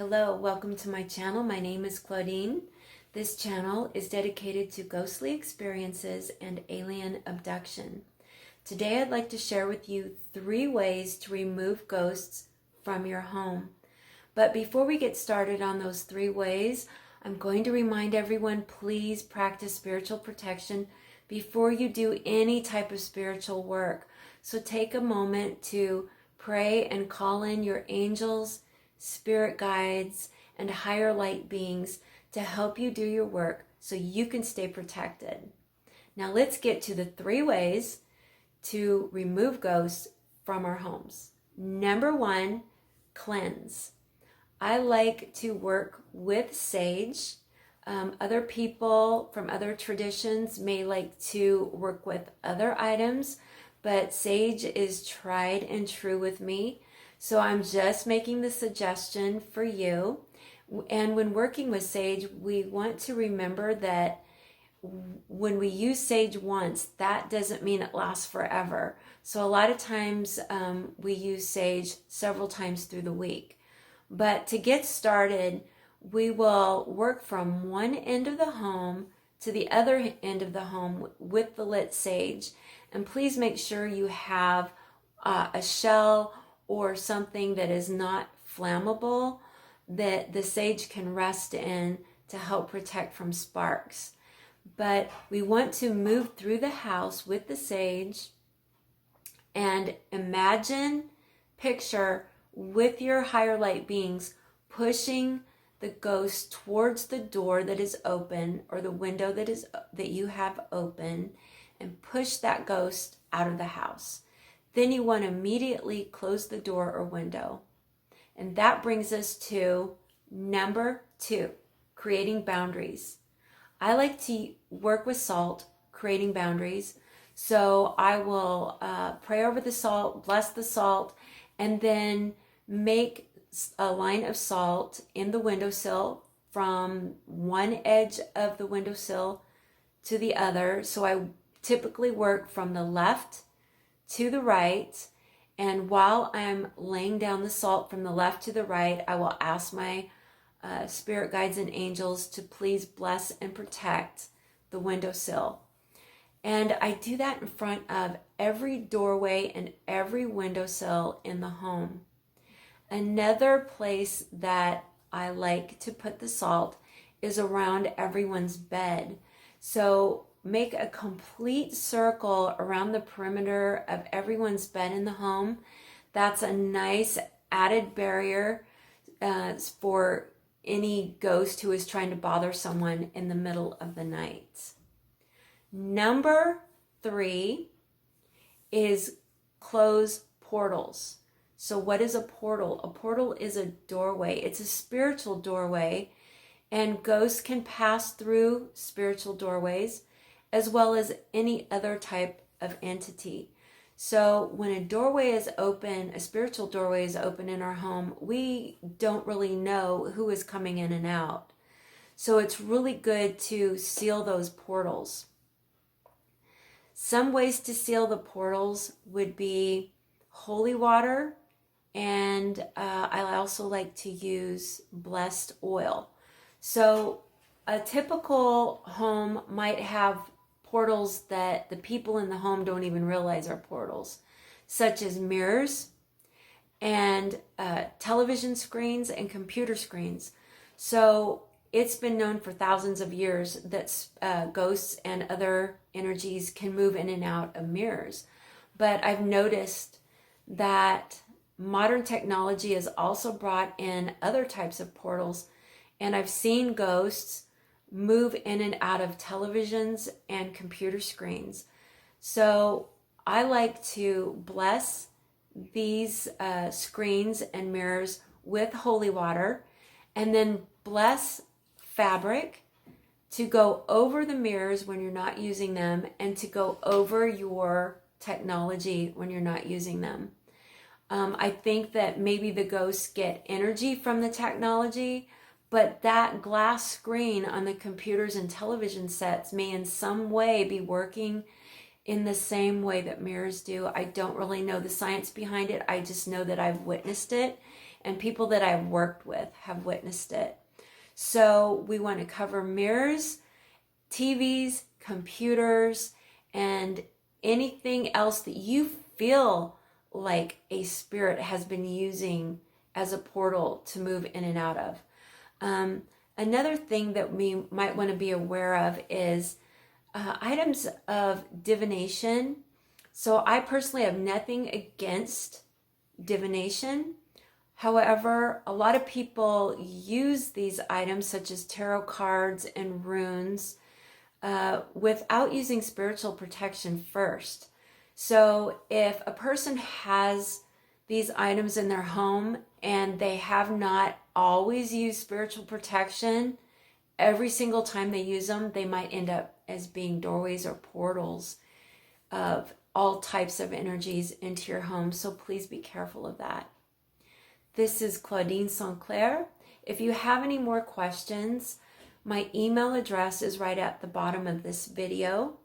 Hello, welcome to my channel. My name is Claudine. This channel is dedicated to ghostly experiences and alien abduction. Today I'd like to share with you 3 ways to remove ghosts from your home. But before we get started on those 3 ways, I'm going to remind everyone, please practice spiritual protection before you do any type of spiritual work. So take a moment to pray and call in your angels, spirit guides, and higher light beings to help you do your work so you can stay protected. Now let's get to the 3 ways to remove ghosts from our homes. Number 1, cleanse. I like to work with sage. Other people from other traditions may like to work with other items, but sage is tried and true with me. So I'm just making the suggestion for you. And when working with sage, we want to remember that when we use sage once, that doesn't mean it lasts forever. So a lot of times we use sage several times through the week. But to get started, we will work from one end of the home to the other end of the home with the lit sage. And please make sure you have a shell or something that is not flammable that the sage can rest in to help protect from sparks. But we want to move through the house with the sage and picture with your higher light beings pushing the ghost towards the door that is open or the window that you have open, and push that ghost out of the house. Then you want to immediately close the door or window. And that brings us to number 2, creating boundaries. I like to work with salt, creating boundaries. So I will pray over the salt, bless the salt, and then make a line of salt in the windowsill from one edge of the windowsill to the other. So I typically work from the left to the right, and while I'm laying down the salt from the left to the right, I will ask my spirit guides and angels to please bless and protect the windowsill. And I do that in front of every doorway and every windowsill in the home. Another place that I like to put the salt is around everyone's bed. So make a complete circle around the perimeter of everyone's bed in the home. That's a nice added barrier for any ghost who is trying to bother someone in the middle of the night. Number 3 is close portals. So what is a portal? A portal is a doorway. It's a spiritual doorway, and ghosts can pass through spiritual doorways as well as any other type of entity. So when a doorway is open, a spiritual doorway is open in our home, we don't really know who is coming in and out. So it's really good to seal those portals. Some ways to seal the portals would be holy water, and I also like to use blessed oil. So a typical home might have portals that the people in the home don't even realize are portals, such as mirrors and television screens and computer screens. So it's been known for thousands of years that ghosts and other energies can move in and out of mirrors. But I've noticed that modern technology has also brought in other types of portals, and I've seen ghosts move in and out of televisions and computer screens. So I like to bless these screens and mirrors with holy water, and then bless fabric to go over the mirrors when you're not using them, and to go over your technology when you're not using them. I think that maybe the ghosts get energy from the technology, but that glass screen on the computers and television sets may in some way be working in the same way that mirrors do. I don't really know the science behind it. I just know that I've witnessed it, and people that I've worked with have witnessed it. So we want to cover mirrors, TVs, computers, and anything else that you feel like a spirit has been using as a portal to move in and out of. Another thing that we might want to be aware of is items of divination. So I personally have nothing against divination. However, a lot of people use these items such as tarot cards and runes without using spiritual protection first. So if a person has these items in their home and they have not always used spiritual protection, every single time they use them, they might end up as being doorways or portals of all types of energies into your home. So please be careful of that. This is Claudine Sinclair. If you have any more questions, my email address is right at the bottom of this video.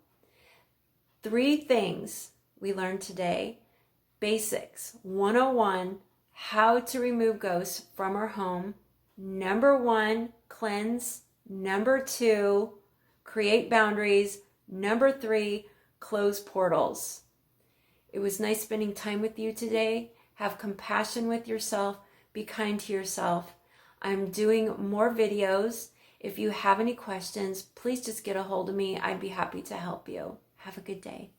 3 things we learned today. Basics 101, how to remove ghosts from our home. Number 1, cleanse. Number 2, create boundaries. Number 3, close portals. It was nice spending time with you today. Have compassion with yourself. Be kind to yourself. I'm doing more videos. If you have any questions, please just get a hold of me. I'd be happy to help you. Have a good day.